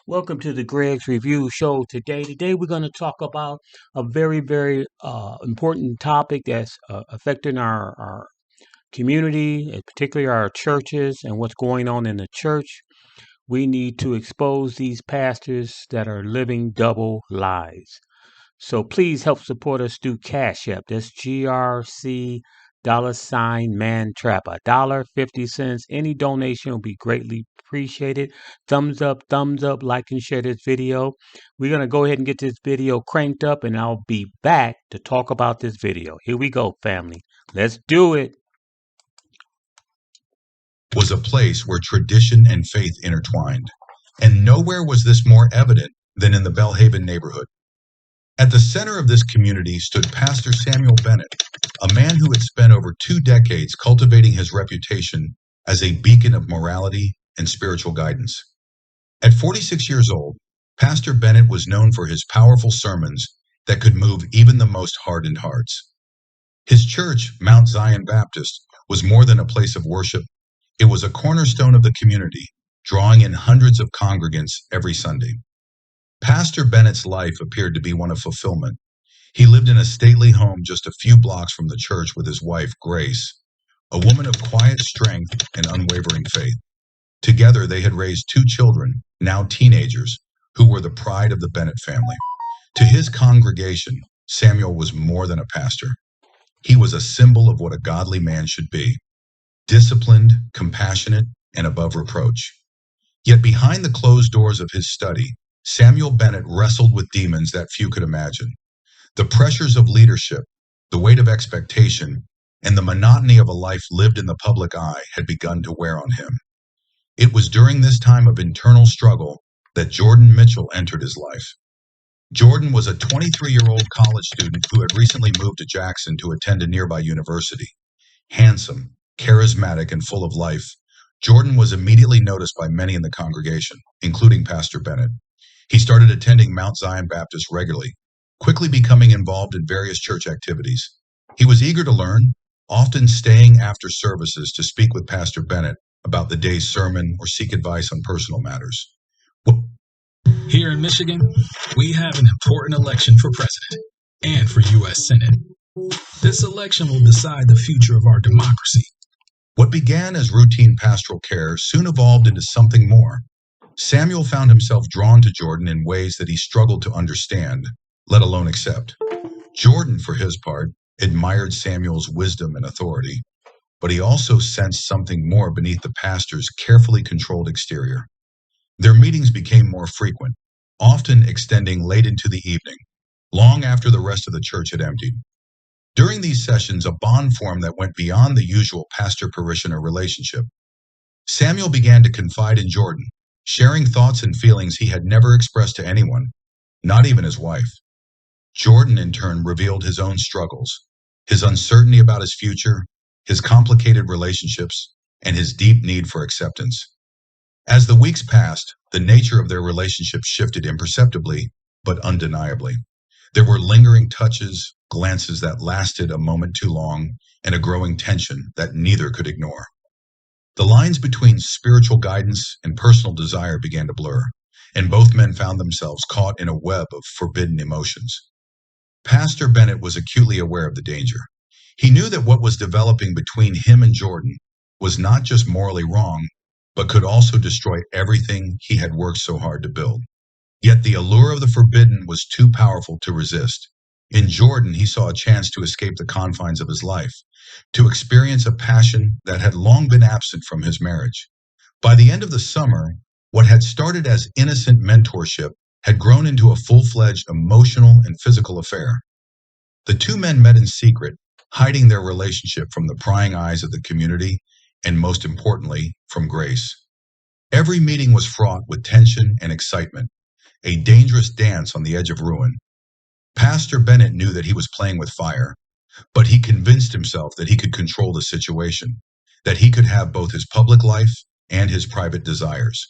Welcome to the Greg's Review Show today. Today we're going to talk about a very important topic that's affecting our community, and particularly our churches and what's going on in the church. We need to expose these pastors that are living double lives. So please help support us through Cash App. That's GRC $mantrap. $1.50. Any donation will be greatly appreciated. Thumbs up, like and share this video. We're going to go ahead and get this video cranked up, and I'll be back to talk about this video. Here we go, family. Let's do it. Was a place where tradition and faith intertwined, and nowhere was this more evident than in the Belhaven neighborhood. At the center of this community stood Pastor Samuel Bennett, a man who had spent over 2 decades cultivating his reputation as a beacon of morality and spiritual guidance. At 46 years old, Pastor Bennett was known for his powerful sermons that could move even the most hardened hearts. His church, Mount Zion Baptist, was more than a place of worship. It was a cornerstone of the community, drawing in hundreds of congregants every Sunday. Pastor Bennett's life appeared to be one of fulfillment. He lived in a stately home just a few blocks from the church with his wife, Grace, a woman of quiet strength and unwavering faith. Together, they had raised 2 children, now teenagers, who were the pride of the Bennett family. To his congregation, Samuel was more than a pastor. He was a symbol of what a godly man should be: disciplined, compassionate, and above reproach. Yet behind the closed doors of his study, Samuel Bennett wrestled with demons that few could imagine. The pressures of leadership, the weight of expectation, and the monotony of a life lived in the public eye had begun to wear on him. It was during this time of internal struggle that Jordan Mitchell entered his life. Jordan was a 23-year-old college student who had recently moved to Jackson to attend a nearby university. Handsome, charismatic, and full of life, Jordan was immediately noticed by many in the congregation, including Pastor Bennett. He started attending Mount Zion Baptist regularly, quickly becoming involved in various church activities. He was eager to learn, often staying after services to speak with Pastor Bennett about the day's sermon or seek advice on personal matters. Here in Michigan, we have an important election for president and for U.S. Senate. This election will decide the future of our democracy. What began as routine pastoral care soon evolved into something more. Samuel found himself drawn to Jordan in ways that he struggled to understand, let alone accept. Jordan, for his part, admired Samuel's wisdom and authority, but he also sensed something more beneath the pastor's carefully controlled exterior. Their meetings became more frequent, often extending late into the evening, long after the rest of the church had emptied. During these sessions, a bond formed that went beyond the usual pastor-parishioner relationship. Samuel began to confide in Jordan, sharing thoughts and feelings he had never expressed to anyone, not even his wife. Jordan, in turn, revealed his own struggles, his uncertainty about his future, his complicated relationships, and his deep need for acceptance. As the weeks passed, the nature of their relationship shifted imperceptibly, but undeniably. There were lingering touches, glances that lasted a moment too long, and a growing tension that neither could ignore. The lines between spiritual guidance and personal desire began to blur, and both men found themselves caught in a web of forbidden emotions. Pastor Bennett was acutely aware of the danger. He knew that what was developing between him and Jordan was not just morally wrong, but could also destroy everything he had worked so hard to build. Yet the allure of the forbidden was too powerful to resist. In Jordan, he saw a chance to escape the confines of his life, to experience a passion that had long been absent from his marriage. By the end of the summer, what had started as innocent mentorship had grown into a full-fledged emotional and physical affair. The 2 men met in secret, hiding their relationship from the prying eyes of the community, and most importantly, from Grace. Every meeting was fraught with tension and excitement, a dangerous dance on the edge of ruin. Pastor Bennett knew that he was playing with fire, but he convinced himself that he could control the situation, that he could have both his public life and his private desires.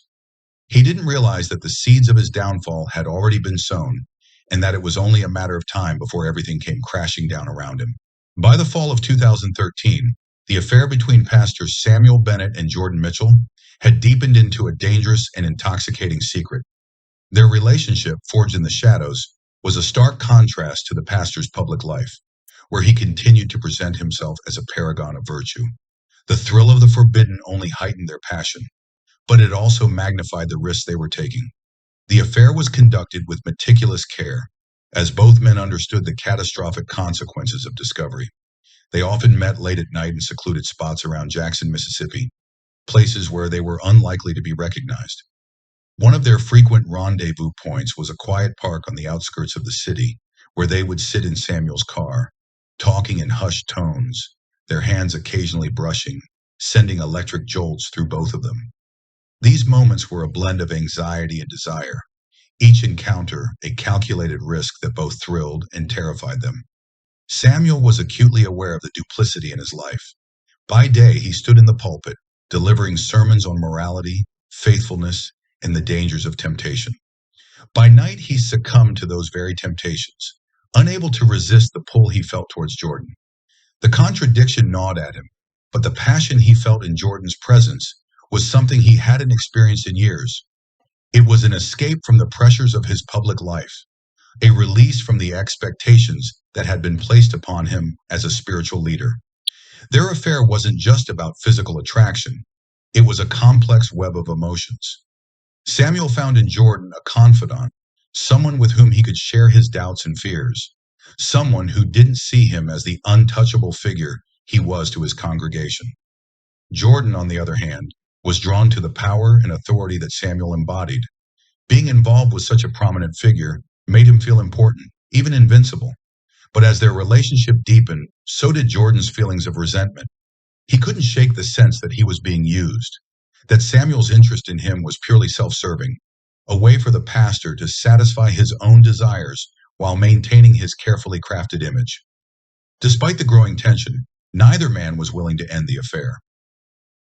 He didn't realize that the seeds of his downfall had already been sown, and that it was only a matter of time before everything came crashing down around him. By the fall of 2013, the affair between Pastors Samuel Bennett and Jordan Mitchell had deepened into a dangerous and intoxicating secret. Their relationship, forged in the shadows, was a stark contrast to the pastor's public life, where he continued to present himself as a paragon of virtue. The thrill of the forbidden only heightened their passion, but it also magnified the risks they were taking. The affair was conducted with meticulous care, as both men understood the catastrophic consequences of discovery. They often met late at night in secluded spots around Jackson, Mississippi, places where they were unlikely to be recognized. One of their frequent rendezvous points was a quiet park on the outskirts of the city, where they would sit in Samuel's car, talking in hushed tones, their hands occasionally brushing, sending electric jolts through both of them. These moments were a blend of anxiety and desire, each encounter a calculated risk that both thrilled and terrified them. Samuel was acutely aware of the duplicity in his life. By day, he stood in the pulpit, delivering sermons on morality, faithfulness, and the dangers of temptation. By night, he succumbed to those very temptations, unable to resist the pull he felt towards Jordan. The contradiction gnawed at him, but the passion he felt in Jordan's presence was something he hadn't experienced in years. It was an escape from the pressures of his public life, a release from the expectations that had been placed upon him as a spiritual leader. Their affair wasn't just about physical attraction, it was a complex web of emotions. Samuel found in Jordan a confidant, someone with whom he could share his doubts and fears, someone who didn't see him as the untouchable figure he was to his congregation. Jordan, on the other hand, was drawn to the power and authority that Samuel embodied. Being involved with such a prominent figure made him feel important, even invincible. But as their relationship deepened, so did Jordan's feelings of resentment. He couldn't shake the sense that he was being used, that Samuel's interest in him was purely self-serving, a way for the pastor to satisfy his own desires while maintaining his carefully crafted image. Despite the growing tension, neither man was willing to end the affair.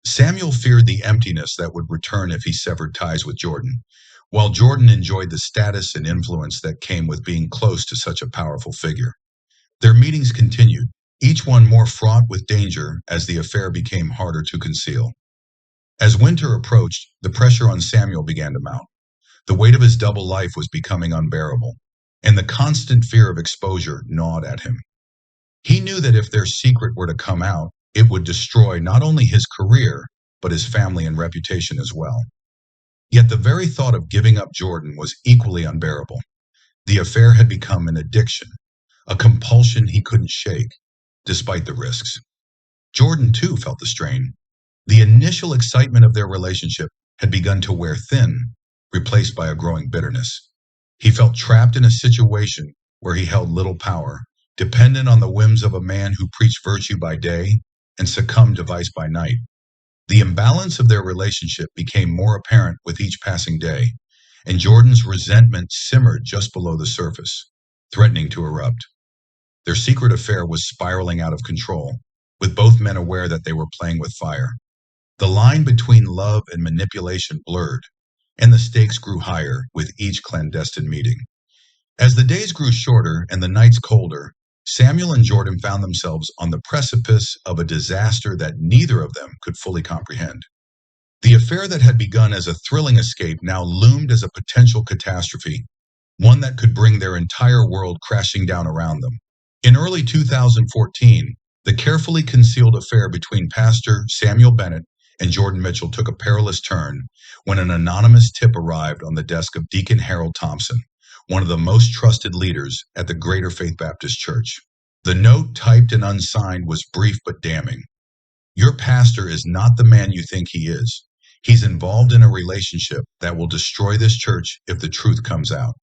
Samuel feared the emptiness that would return if he severed ties with Jordan, while Jordan enjoyed the status and influence that came with being close to such a powerful figure. Their meetings continued, each one more fraught with danger as the affair became harder to conceal. As winter approached, the pressure on Samuel began to mount. The weight of his double life was becoming unbearable, and the constant fear of exposure gnawed at him. He knew that if their secret were to come out, it would destroy not only his career, but his family and reputation as well. Yet the very thought of giving up Jordan was equally unbearable. The affair had become an addiction, a compulsion he couldn't shake, despite the risks. Jordan, too, felt the strain. The initial excitement of their relationship had begun to wear thin, replaced by a growing bitterness. He felt trapped in a situation where he held little power, dependent on the whims of a man who preached virtue by day and succumbed to vice by night. The imbalance of their relationship became more apparent with each passing day, and Jordan's resentment simmered just below the surface, threatening to erupt. Their secret affair was spiraling out of control, with both men aware that they were playing with fire. The line between love and manipulation blurred, and the stakes grew higher with each clandestine meeting. As the days grew shorter and the nights colder, Samuel and Jordan found themselves on the precipice of a disaster that neither of them could fully comprehend. The affair that had begun as a thrilling escape now loomed as a potential catastrophe, one that could bring their entire world crashing down around them. In early 2014, the carefully concealed affair between Pastor Samuel Bennett and Jordan Mitchell took a perilous turn when an anonymous tip arrived on the desk of Deacon Harold Thompson, one of the most trusted leaders at the Greater Faith Baptist Church. The note, typed and unsigned, was brief but damning. Your pastor is not the man you think he is. He's involved in a relationship that will destroy this church if the truth comes out.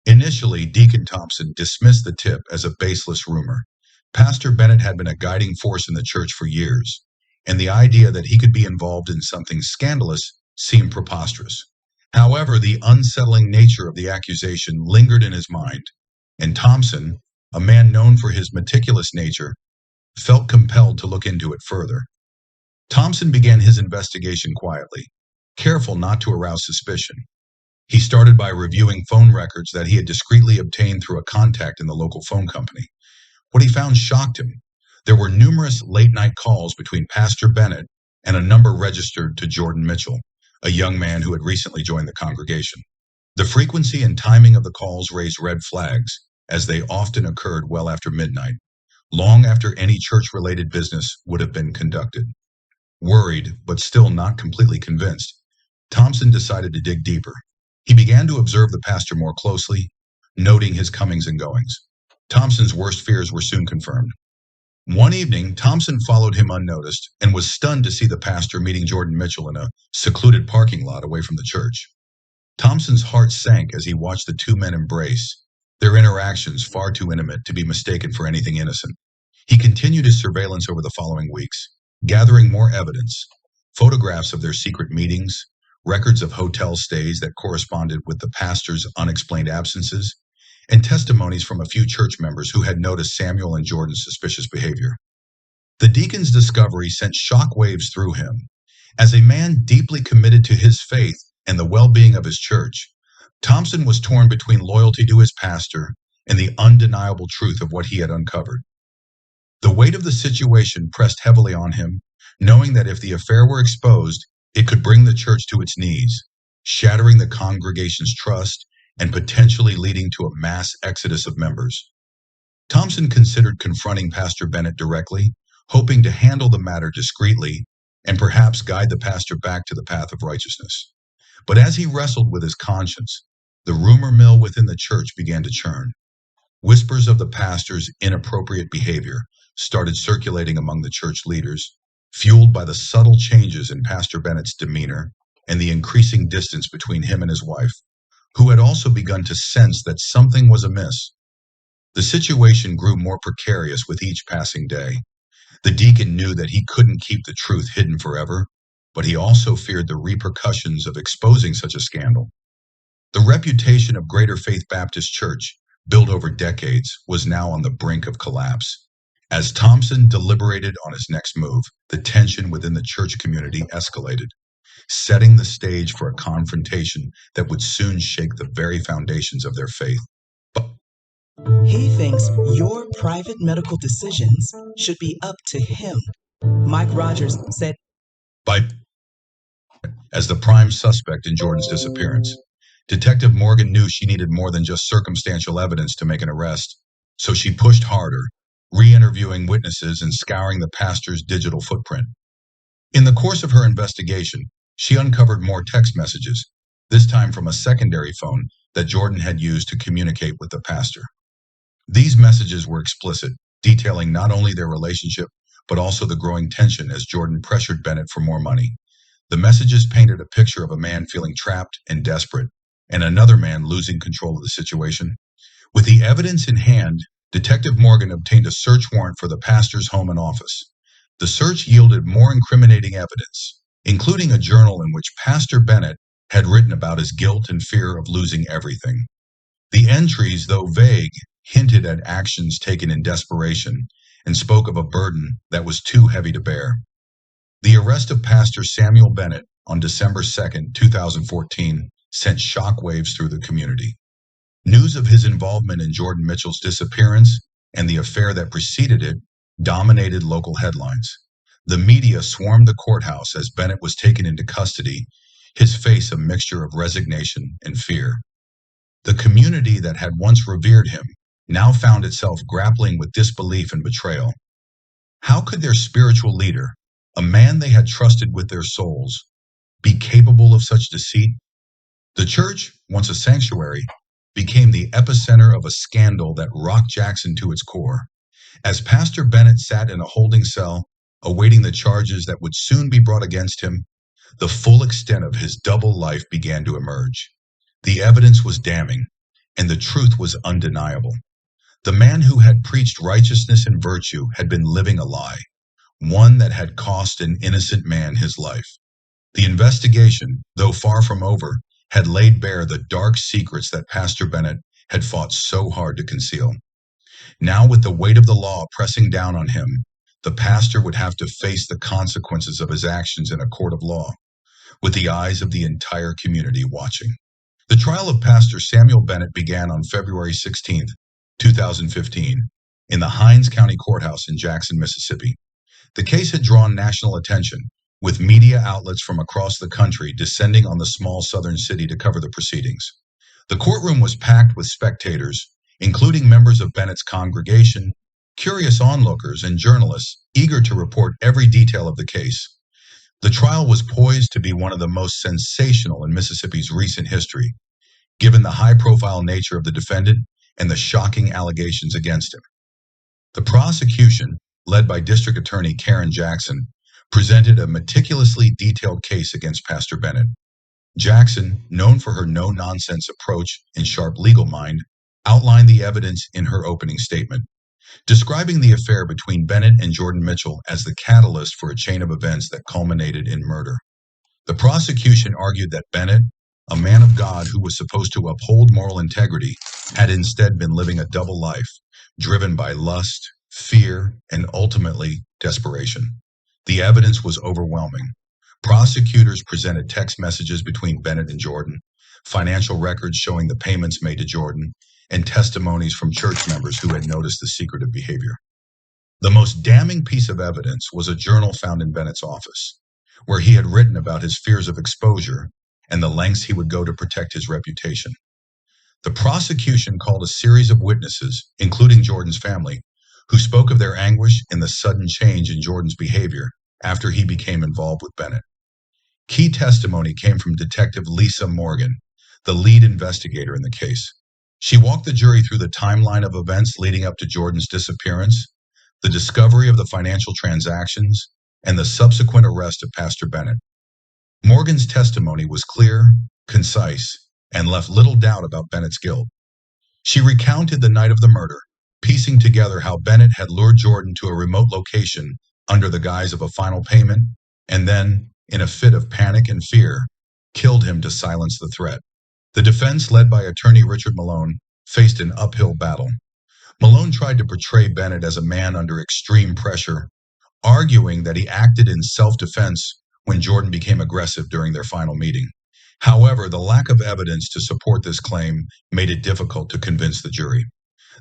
Initially, Deacon Thompson dismissed the tip as a baseless rumor. Pastor Bennett had been a guiding force in the church for years, and the idea that he could be involved in something scandalous seemed preposterous. However, the unsettling nature of the accusation lingered in his mind, and Thompson, a man known for his meticulous nature, felt compelled to look into it further. Thompson began his investigation quietly, careful not to arouse suspicion. He started by reviewing phone records that he had discreetly obtained through a contact in the local phone company. What he found shocked him. There were numerous late-night calls between Pastor Bennett and a number registered to Jordan Mitchell, a young man who had recently joined the congregation. The frequency and timing of the calls raised red flags, as they often occurred well after midnight, long after any church-related business would have been conducted. Worried, but still not completely convinced, Thompson decided to dig deeper. He began to observe the pastor more closely, noting his comings and goings. Thompson's worst fears were soon confirmed. One evening, Thompson followed him unnoticed and was stunned to see the pastor meeting Jordan Mitchell in a secluded parking lot away from the church. Thompson's heart sank as he watched the two men embrace, their interactions far too intimate to be mistaken for anything innocent. He continued his surveillance over the following weeks, gathering more evidence, photographs of their secret meetings, records of hotel stays that corresponded with the pastor's unexplained absences, and testimonies from a few church members who had noticed Samuel and Jordan's suspicious behavior. The deacon's discovery sent shockwaves through him. As a man deeply committed to his faith and the well-being of his church, Thompson was torn between loyalty to his pastor and the undeniable truth of what he had uncovered. The weight of the situation pressed heavily on him, knowing that if the affair were exposed, it could bring the church to its knees, shattering the congregation's trust and potentially leading to a mass exodus of members. Thompson considered confronting Pastor Bennett directly, hoping to handle the matter discreetly and perhaps guide the pastor back to the path of righteousness. But as he wrestled with his conscience, the rumor mill within the church began to churn. Whispers of the pastor's inappropriate behavior started circulating among the church leaders, fueled by the subtle changes in Pastor Bennett's demeanor and the increasing distance between him and his wife, who had also begun to sense that something was amiss. The situation grew more precarious with each passing day. The deacon knew that he couldn't keep the truth hidden forever, but he also feared the repercussions of exposing such a scandal. The reputation of Greater Faith Baptist Church, built over decades, was now on the brink of collapse. As Thompson deliberated on his next move, the tension within the church community escalated, setting the stage for a confrontation that would soon shake the very foundations of their faith. But he thinks your private medical decisions should be up to him, Mike Rogers said. As the prime suspect in Jordan's disappearance, Detective Morgan knew she needed more than just circumstantial evidence to make an arrest, so she pushed harder, re-interviewing witnesses and scouring the pastor's digital footprint. In the course of her investigation, she uncovered more text messages, this time from a secondary phone that Jordan had used to communicate with the pastor. These messages were explicit, detailing not only their relationship, but also the growing tension as Jordan pressured Bennett for more money. The messages painted a picture of a man feeling trapped and desperate, and another man losing control of the situation. With the evidence in hand, Detective Morgan obtained a search warrant for the pastor's home and office. The search yielded more incriminating evidence, including a journal in which Pastor Bennett had written about his guilt and fear of losing everything. The entries, though vague, hinted at actions taken in desperation and spoke of a burden that was too heavy to bear. The arrest of Pastor Samuel Bennett on December 2nd, 2014, sent shockwaves through the community. News of his involvement in Jordan Mitchell's disappearance and the affair that preceded it dominated local headlines. The media swarmed the courthouse as Bennett was taken into custody, his face a mixture of resignation and fear. The community that had once revered him now found itself grappling with disbelief and betrayal. How could their spiritual leader, a man they had trusted with their souls, be capable of such deceit? The church, once a sanctuary, became the epicenter of a scandal that rocked Jackson to its core. As Pastor Bennett sat in a holding cell, awaiting the charges that would soon be brought against him, the full extent of his double life began to emerge. The evidence was damning, and the truth was undeniable. The man who had preached righteousness and virtue had been living a lie, one that had cost an innocent man his life. The investigation, though far from over, had laid bare the dark secrets that Pastor Bennett had fought so hard to conceal. Now, with the weight of the law pressing down on him, the pastor would have to face the consequences of his actions in a court of law, with the eyes of the entire community watching. The trial of Pastor Samuel Bennett began on February 16th, 2015, in the Hinds County Courthouse in Jackson, Mississippi. The case had drawn national attention, with media outlets from across the country descending on the small southern city to cover the proceedings. The courtroom was packed with spectators, including members of Bennett's congregation, curious onlookers, and journalists eager to report every detail of the case. The trial was poised to be one of the most sensational in Mississippi's recent history, given the high-profile nature of the defendant and the shocking allegations against him. The prosecution, led by District Attorney Karen Jackson, presented a meticulously detailed case against Pastor Bennett. Jackson, known for her no-nonsense approach and sharp legal mind, outlined the evidence in her opening statement, describing the affair between Bennett and Jordan Mitchell as the catalyst for a chain of events that culminated in murder. The prosecution argued that Bennett, a man of God who was supposed to uphold moral integrity, had instead been living a double life, driven by lust, fear, and ultimately desperation. The evidence was overwhelming. Prosecutors presented text messages between Bennett and Jordan, financial records showing the payments made to Jordan, and testimonies from church members who had noticed the secretive behavior. The most damning piece of evidence was a journal found in Bennett's office, where he had written about his fears of exposure and the lengths he would go to protect his reputation. The prosecution called a series of witnesses, including Jordan's family, who spoke of their anguish and the sudden change in Jordan's behavior after he became involved with Bennett. Key testimony came from Detective Lisa Morgan, the lead investigator in the case. She walked the jury through the timeline of events leading up to Jordan's disappearance, the discovery of the financial transactions, and the subsequent arrest of Pastor Bennett. Morgan's testimony was clear, concise, and left little doubt about Bennett's guilt. She recounted the night of the murder, piecing together how Bennett had lured Jordan to a remote location under the guise of a final payment, and then, in a fit of panic and fear, killed him to silence the threat. The defense, led by attorney Richard Malone, faced an uphill battle. Malone tried to portray Bennett as a man under extreme pressure, arguing that he acted in self-defense when Jordan became aggressive during their final meeting. However, the lack of evidence to support this claim made it difficult to convince the jury.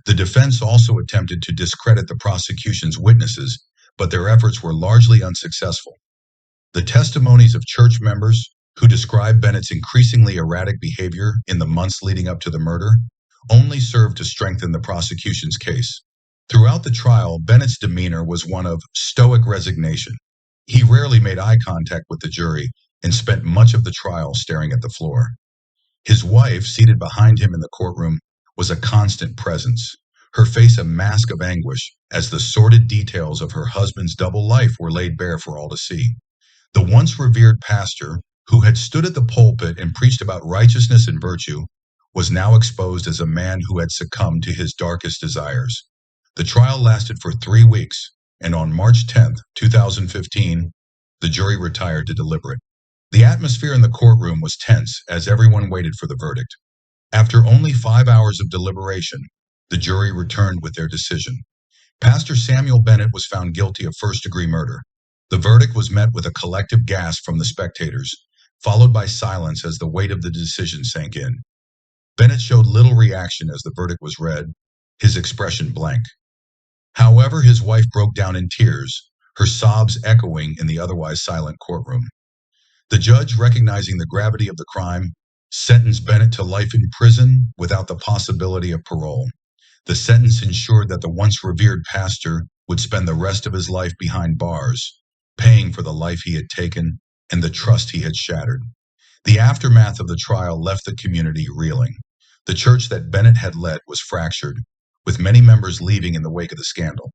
The defense also attempted to discredit the prosecution's witnesses, but their efforts were largely unsuccessful. The testimonies of church members who described Bennett's increasingly erratic behavior in the months leading up to the murder only served to strengthen the prosecution's case. Throughout the trial, Bennett's demeanor was one of stoic resignation. He rarely made eye contact with the jury and spent much of the trial staring at the floor. His wife, seated behind him in the courtroom, was a constant presence, her face a mask of anguish as the sordid details of her husband's double life were laid bare for all to see. The once revered pastor, who had stood at the pulpit and preached about righteousness and virtue, was now exposed as a man who had succumbed to his darkest desires. The trial lasted for 3 weeks, and on March 10, 2015, the jury retired to deliberate. The atmosphere in the courtroom was tense as everyone waited for the verdict. After only 5 hours of deliberation, the jury returned with their decision. Pastor Samuel Bennett was found guilty of first-degree murder. The verdict was met with a collective gasp from the spectators, followed by silence as the weight of the decision sank in. Bennett showed little reaction as the verdict was read, his expression blank. However, his wife broke down in tears, her sobs echoing in the otherwise silent courtroom. The judge, recognizing the gravity of the crime, sentenced Bennett to life in prison without the possibility of parole. The sentence ensured that the once revered pastor would spend the rest of his life behind bars, paying for the life he had taken and the trust he had shattered. The aftermath of the trial left the community reeling. The church that Bennett had led was fractured, with many members leaving in the wake of the scandal.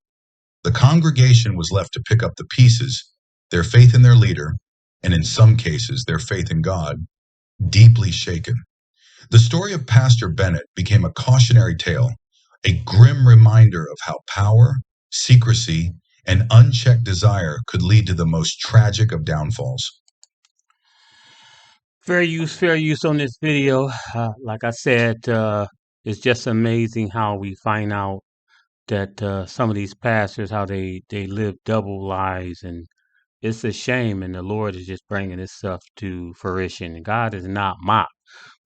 The congregation was left to pick up the pieces, their faith in their leader, and in some cases their faith in God, deeply shaken. The story of Pastor Bennett became a cautionary tale, a grim reminder of how power, secrecy, and unchecked desire could lead to the most tragic of downfalls. Fair use on this video. Like I said, it's just amazing how we find out that some of these pastors, how they live double lives, and it's a shame. And the Lord is just bringing this stuff to fruition. And God is not mocked.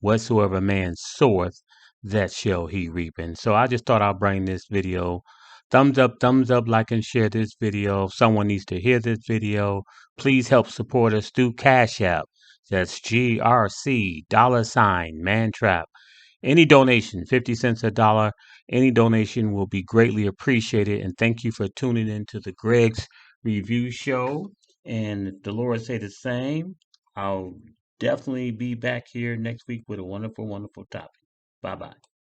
Whatsoever man soweth, that shall he reap. And so I just thought I'll bring this video. Thumbs up, like and share this video. If someone needs to hear this video, please help support us through Cash App. That's GRC $mantrap. Any donation, 50 cents, a dollar, any donation will be greatly appreciated. And thank you for tuning in to the Greg's Review Show. And if the Lord say the same, I'll definitely be back here next week with a wonderful, wonderful topic. Bye bye.